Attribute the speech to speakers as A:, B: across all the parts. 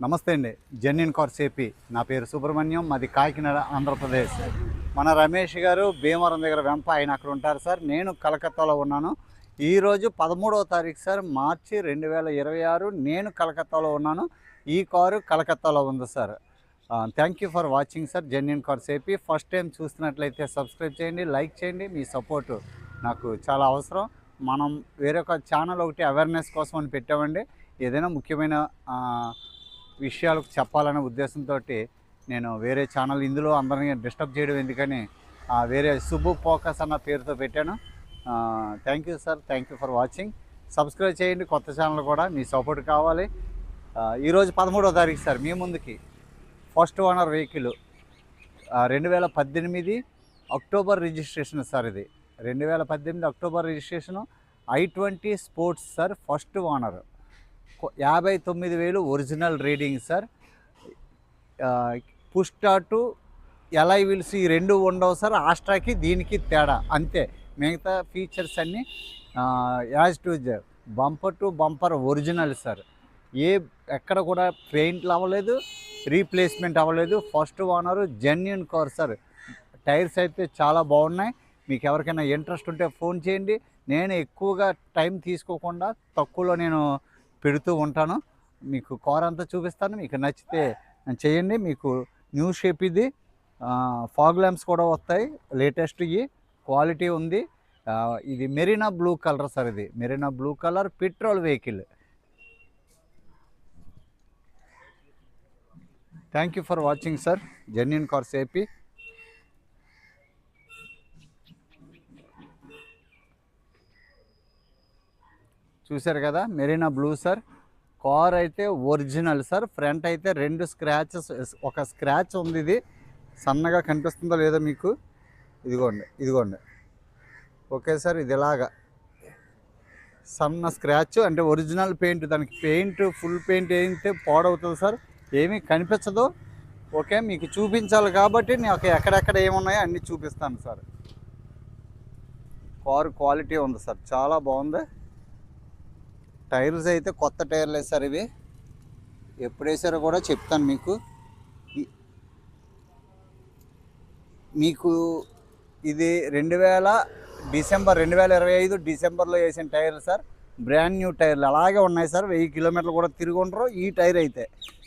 A: నమస్తే అండి. Genuine cars AP. నా పేరు సుబ్రహ్మణ్యం. మాది కాకినాడ, ఆంధ్రప్రదేశ్. మన రమేష్ గారు భీమవరం దగ్గర వెంప, ఆయన అక్కడ ఉంటారు సార్. నేను కలకత్తాలో ఉన్నాను. ఈరోజు 13వ తారీఖు సార్, మార్చి 2026. నేను కలకత్తాలో ఉన్నాను. ఈ కారు కలకత్తాలో ఉంది sir. Thank you for watching sir genuine cars AP. First time చూస్తున్నట్లయితే సబ్స్క్రైబ్ చేయండి, లైక్ చేయండి. మీ సపోర్టు నాకు చాలా అవసరం. మనం వేరొక ఛానల్ ఒకటి అవేర్నెస్ కోసం అని పెట్టామండి. ఏదైనా ముఖ్యమైన విషయాలు చెప్పాలనే ఉద్దేశంతో నేను వేరే ఛానల్ ఇందులో అందరినీ డిస్టర్బ్ చేయడం ఎందుకని వేరే సుబ్బు ఫోకస్ అన్న పేరుతో పెట్టాను. Thank you sir, thank you for watching. Subscribe చేయండి, కొత్త ఛానల్ కూడా మీ సపోర్ట్ కావాలి. ఈరోజు 13వ తారీఖు సార్, మీ ముందుకి first owner vehicle 2018 October registration sir. ఇది 2018 October registration. i20 sports sir. First owner. 59,000 original reading sir. Push start, alloy wheels ఈ రెండు ఉండవు సార్. ఆస్ట్రాకి దీనికి తేడా అంతే. మిగతా ఫీచర్స్ అన్నీ as to bumper to bumper original sir. ఎక్కడ కూడా పెయింట్లు అవ్వలేదు, రీప్లేస్మెంట్ అవ్వలేదు. First owner, genuine car sir. Tyres అయితే చాలా బాగున్నాయి. మీకు ఎవరికైనా ఇంట్రెస్ట్ ఉంటే ఫోన్ చేయండి. నేను ఎక్కువగా టైం తీసుకోకుండా తక్కువలో నేను పెడుతూ ఉంటాను. మీకు కార్ అంతా చూపిస్తాను, మీకు నచ్చితే చేయండి. మీకు న్యూ షేప్ ఇది. ఫాగ్ ల్యాంప్స్ కూడా వస్తాయి, లేటెస్ట్. క్వాలిటీ ఉంది. ఇది మెరీనా బ్లూ కలర్ సార్. ఇది Marina blue colour petrol vehicle. Thank you for watching sir genuine cars AP. చూశారు కదా, మెరీనా బ్లూ సార్. కార్ అయితే ఒరిజినల్ సార్. ఫ్రంట్ అయితే 2 స్క్రాచెస్, ఒక స్క్రాచ్ ఉంది. ఇది సన్నగా కనిపిస్తుందో లేదో మీకు. ఇదిగోండి. ఓకే సార్, ఇది ఇలాగా సన్న స్క్రాచ్ అంటే ఒరిజినల్ పెయింట్. దానికి పెయింట్ ఫుల్ పెయింట్ వేయితే పాడవుతుంది సార్, ఏమీ కనిపించదు. ఓకే, మీకు చూపించాలి కాబట్టి నాకు ఎక్కడెక్కడ ఏమున్నాయో అన్నీ చూపిస్తాను సార్. కారు క్వాలిటీ ఉంది సార్, చాలా బాగుంది. టైర్స్ అయితే కొత్త టైర్లు వేస్తారు. ఇవి ఎప్పుడు వేసారో కూడా చెప్తాను మీకు. ఇది డిసెంబర్ 2025 డిసెంబర్లో వేసిన టైర్లు సార్. బ్రాండ్ న్యూ టైర్లు అలాగే ఉన్నాయి సార్. 1000 కిలోమీటర్లు కూడా తిరిగి ఉండరు ఈ టైర్ అయితే.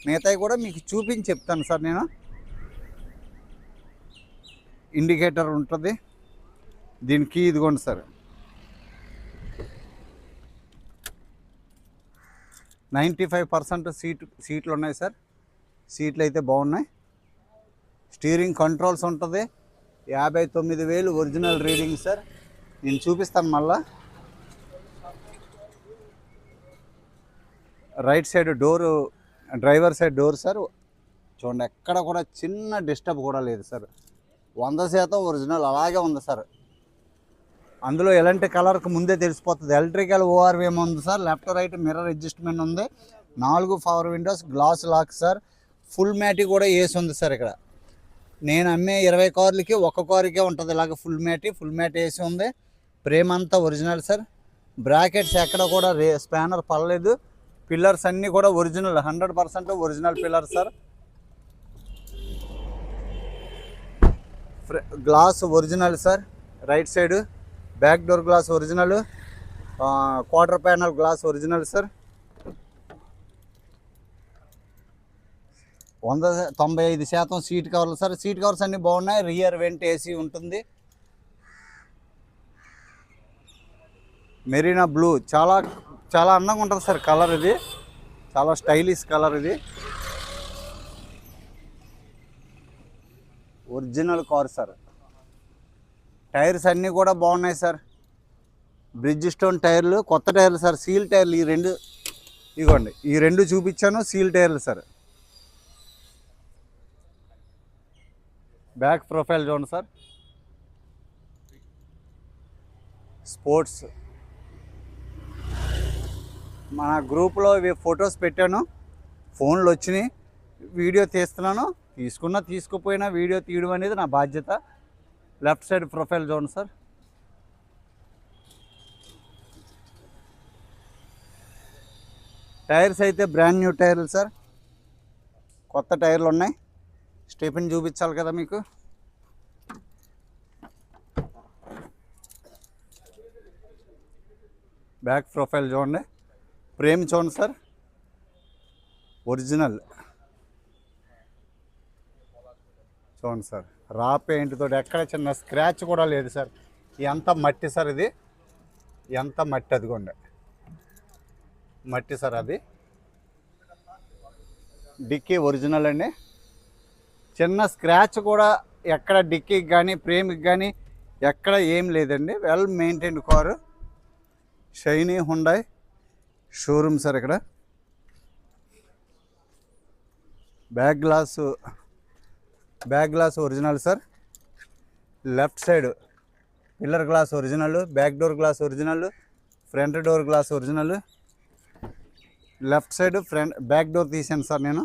A: మిగతాయి కూడా మీకు చూపించి చెప్తాను సార్ నేను. ఇండికేటర్ ఉంటుంది దీనికి. ఇదిగోండి సార్, 95% సీట్లు ఉన్నాయి సార్. సీట్లు అయితే బాగున్నాయి. స్టీరింగ్ కంట్రోల్స్ ఉంటుంది. 59,000 ఒరిజినల్ రీడింగ్ సార్. నేను చూపిస్తాను మళ్ళా. Right side door, driver side door sir. చూడండి, ఎక్కడ కూడా చిన్న డిస్టర్బ్ కూడా లేదు సార్. 100% ఒరిజినల్ అలాగే ఉంది సార్. అందులో ఎలాంటి కలర్కి ముందే తెలిసిపోతుంది. ఎలక్ట్రికల్ ఓఆర్వీఎం ఉంది sir. Left right mirror adjustment ఉంది. 4 power windows, glass lock sir. Full matty కూడా వేసి ఉంది సార్. ఇక్కడ నేను అమ్మే 20 కార్లకి ఒక కారుకే ఉంటుంది ఇలాగ ఫుల్ మ్యాట్ వేసి ఉంది. ఫ్రేమ్ అంతా ఒరిజినల్ సార్. బ్రాకెట్స్ ఎక్కడ కూడా స్పానర్ పడలేదు. పిల్లర్స్ అన్నీ కూడా original, 100% original pillar sir. Glass original sir. Right side back door glass original. Quarter panel glass original sir. 95% seat కవర్లు సార్. సీట్ కవర్స్ అన్నీ బాగున్నాయి. రియర్ వెంట్ ఏసీ ఉంటుంది. మెరీనా బ్లూ చాలా చాలా అందంగా ఉంటుంది సార్ కలర్. ఇది చాలా స్టైలిష్ కలర్. ఇది ఒరిజినల్ కార్ సార్. టైర్స్ అన్నీ కూడా బాగున్నాయి సార్. బ్రిడ్జ్ స్టోన్ టైర్లు, కొత్త టైర్లు సార్. సీల్ టైర్లు ఈ రెండు చూపించాను. సీల్ టైర్లు సార్. బ్యాక్ ప్రొఫైల్ చూడండి సార్. స్పోర్ట్స్ మన గ్రూప్లో ఇవి ఫొటోస్ పెట్టాను. ఫోన్లు వచ్చినాయి, వీడియో తీస్తున్నాను. తీసుకోపోయినా వీడియో తీయడం అనేది నా బాధ్యత. లెఫ్ట్ సైడ్ ప్రొఫైల్ చూడండి సార్. టైర్స్ అయితే బ్రాండ్ న్యూ టైర్లు సార్. కొత్త టైర్లు ఉన్నాయి. స్టెప్ని చూపించాలి కదా మీకు. బ్యాక్ ప్రొఫైల్ చూడండి. ఫ్రేమ్ చూడండి సార్, ఒరిజినల్ చూడండి సార్. రా పెయింట్ తోటి ఎక్కడ చిన్న స్క్రాచ్ కూడా లేదు సార్. ఎంత మట్టి సార్ ఇది, ఎంత మట్టి అదిగోండి, మట్టి సార్ అది. డిక్కీ ఒరిజినల్ అండి, చిన్న స్క్రాచ్ కూడా ఎక్కడ డిక్కీకి కానీ ఫ్రేమ్కి కానీ ఎక్కడ ఏం లేదండి. Well maintained car. Shiny Hyundai showroom sir. ఇక్కడ back glass original sir. Left side pillar glass original, back door glass original, front door glass original. Left side back door తీసాను సార్ నేను.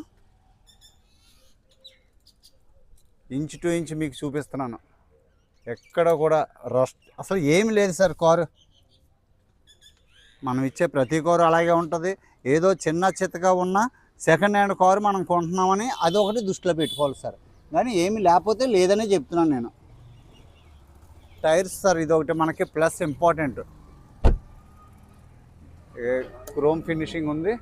A: ఇంచ్ టు ఇంచ్ మీకు చూపిస్తున్నాను. ఎక్కడ కూడా rust అసలు ఏమి లేదు సార్. కారు మనం ఇచ్చే ప్రతి కారు అలాగే ఉంటుంది. ఏదో చిన్న చిత్తగా ఉన్న సెకండ్ హ్యాండ్ కారు మనం కొంటున్నామని అదొకటి దృష్టిలో పెట్టుకోవాలి సార్. కానీ ఏమి లేకపోతే లేదనే చెప్తున్నాను నేను. టైర్స్ సార్ ఇదొకటి మనకి ప్లస్ ఇంపార్టెంట్. క్రోమ్ ఫినిషింగ్ ఉంది.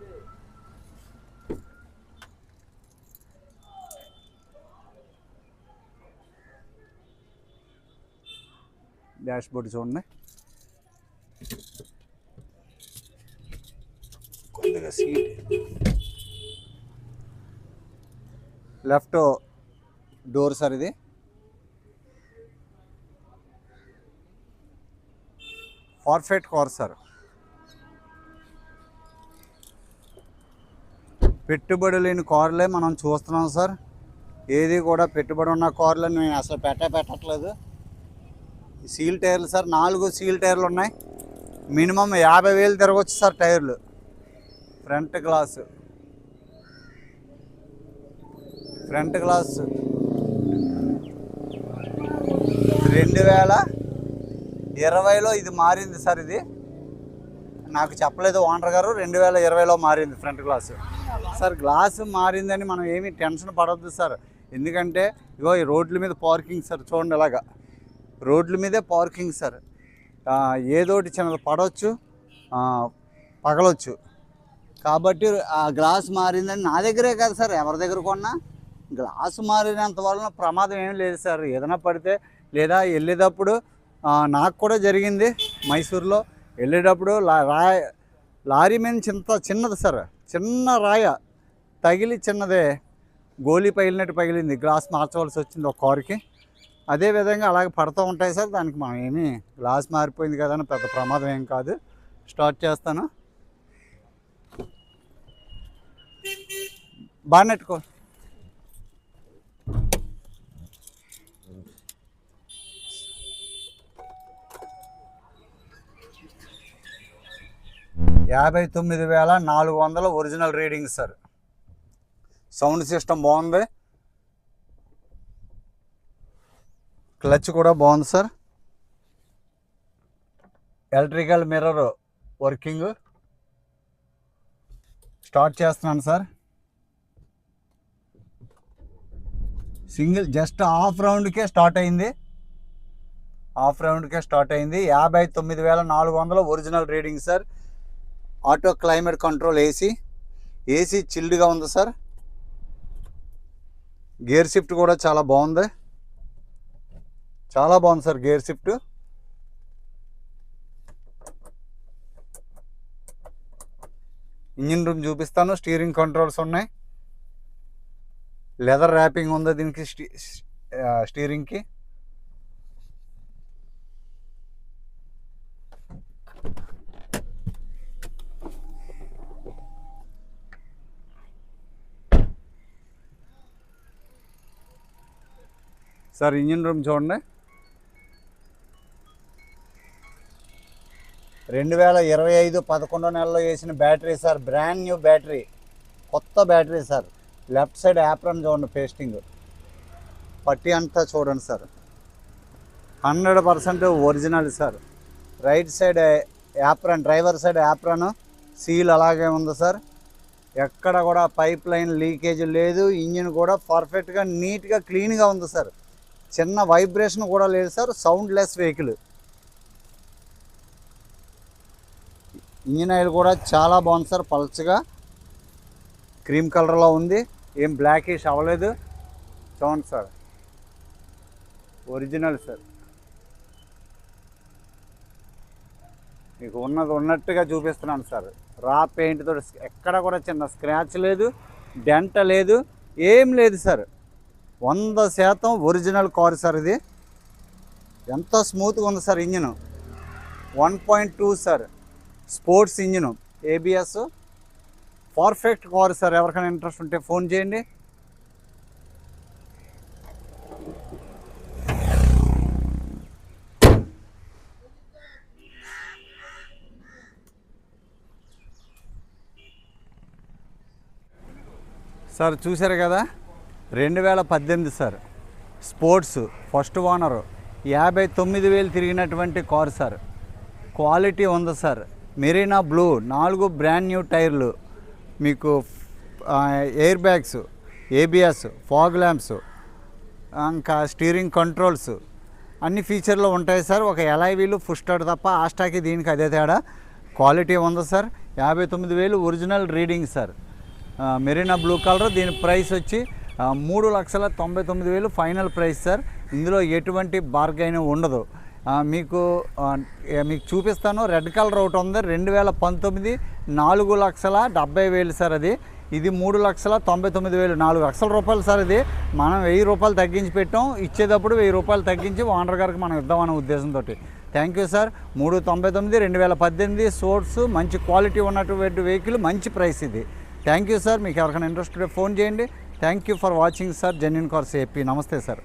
A: డాష్ బోర్డ్ చూడండి. కొద్దిగా సీట్ లెఫ్ట్ డోర్ సార్ ఇది. Perfect car sir. పెట్టుబడి లేని కార్లే మనం చూస్తున్నాం సార్. ఏది కూడా పెట్టుబడి ఉన్న కార్లని నేను అసలు పెట్టట్లేదు. సీల్ టైర్లు సార్, 4 సీల్ టైర్లు ఉన్నాయి. మినిమం 50,000 తిరగవచ్చు సార్ టైర్లు. ఫ్రంట్ గ్లాస్ 2020లో ఇది మారింది సార్. ఇది నాకు చెప్పలేదు ఓనర్ గారు. 2020లో మారింది ఫ్రంట్ గ్లాసు సార్. గ్లాసు మారిందని మనం ఏమీ టెన్షన్ పడవద్దు సార్. ఎందుకంటే ఇగో ఈ రోడ్ల మీద పార్కింగ్ సార్. చూడండి ఇలాగా రోడ్ల మీదే పార్కింగ్ సార్. ఏదోటి చిన్నది పడవచ్చు, పగలవచ్చు. కాబట్టి ఆ గ్లాస్ మారిందని నా దగ్గరే కాదు సార్, ఎవరి దగ్గర కొన్నా గ్లాసు మారినంత వలన ప్రమాదం ఏం లేదు సార్. ఏదైనా పడితే లేదా వెళ్ళేటప్పుడు నాకు కూడా జరిగింది. మైసూర్లో వెళ్ళేటప్పుడు లారీ మీద చిన్నది సార్, చిన్న రాయ తగిలి చిన్నదే గోలీ పగిలినట్టు పగిలింది. గ్లాస్ మార్చవలసి వచ్చింది ఒక కారుకి. అదేవిధంగా అలాగే పడుతూ ఉంటాయి సార్. దానికి మనం ఏమీ గ్లాస్ మారిపోయింది కదా అని పెద్ద ప్రమాదం ఏం కాదు. స్టార్ట్ చేస్తాను. బాగా నెట్టుకో. $59,400 original reading sir. Sound system బాగుంది. క్లచ్ కూడా బాగుంది sir. Electrical mirror working. Start చేస్తున్నాను సార్. సింగిల్ జస్ట్ హాఫ్ రౌండ్కే స్టార్ట్ అయింది. 59,400 original reading sir. Auto climate control AC చిల్డ్గా ఉంది సార్. గేర్ షిఫ్ట్ కూడా చాలా బాగుంది sir. Gear shift engine room చూపిస్తాను. స్టీరింగ్ కంట్రోల్స్ ఉన్నాయి. లెదర్ ర్యాపింగ్ ఉంది దీనికి స్టీరింగ్కి. సార్ ఇంజిన్ రూమ్ చూడండి. 2025 11 నెలలో వేసిన battery sir. Brand new battery, కొత్త battery sir. Left side apron చూడండి, పేస్టింగ్ పట్టి అంతా చూడండి sir. 100% original sir. Right side apron, driver side apron seal అలాగే ఉంది సార్. ఎక్కడ కూడా పైప్ లైన్ లీకేజ్ లేదు. ఇంజిన్ కూడా పర్ఫెక్ట్గా నీట్గా క్లీన్గా ఉంది సార్. చిన్న వైబ్రేషన్ కూడా లేదు sir. Soundless vehicle. Engine oil కూడా చాలా బాగుంది సార్. పల్చగా క్రీమ్ కలర్లో ఉంది. ఏం బ్లాకిష్ అవ్వలేదు. చూడండి సార్, ఒరిజినల్ సార్. మీకు ఉన్నది ఉన్నట్టుగా చూపిస్తున్నాను సార్. రా పెయింట్ తోటి ఎక్కడ కూడా చిన్న స్క్రాచ్ లేదు, డెంట లేదు, ఏం లేదు సార్. 100% original car sir. ఇది ఎంత స్మూత్గా ఉంది sir. Engine 1.2 sir, sports engine, ABS, perfect car sir. ఎవరికైనా ఇంట్రెస్ట్ ఉంటే ఫోన్ చేయండి. సార్ చూశారు కదా, 2018 సార్, స్పోర్ట్స్, ఫస్ట్ ఓనర్, 59,000 తిరిగినటువంటి కారు సార్. క్వాలిటీ ఉంది sir. Marina blue, 4 brand new టైర్లు, మీకు air bags, ABS, fog lamps, ఇంకా స్టీరింగ్ కంట్రోల్స్, అన్ని ఫీచర్లు ఉంటాయి సార్. ఒక ఎలాయ్ వీలు పుష్ స్టార్ట్ తప్ప ఆస్టాకి దీనికి అదే తేడా. క్వాలిటీ ఉంది sir. 59,000 original reading sir. Marina blue colour. దీని ప్రైస్ వచ్చి 3,99,000 ఫైనల్ ప్రైస్ సార్. ఇందులో ఎటువంటి బార్గైన్ ఉండదు. మీకు చూపిస్తాను. రెడ్ కలర్ ఒకటి ఉంది, 2019, 4,70,000 సార్. అది ఇది 3,99,000, 4 లక్షల రూపాయలు సార్. ఇది మనం 1,000 రూపాయలు తగ్గించి పెట్టాం. ఇచ్చేటప్పుడు 1,000 రూపాయలు తగ్గించి ఓనర్ గారికి మనం ఇద్దామనే ఉద్దేశంతో. Thank you sir. 399, 2018 సోర్స్, మంచి క్వాలిటీ ఉన్నటువంటి వెహికల్, మంచి ప్రైస్ ఇది. Thank you sir. మీకు ఎవరికైనా ఇంట్రెస్ట్ ఉంటే ఫోన్ చేయండి. Thank you for watching sir. Genuine cars AP. నమస్తే సార్.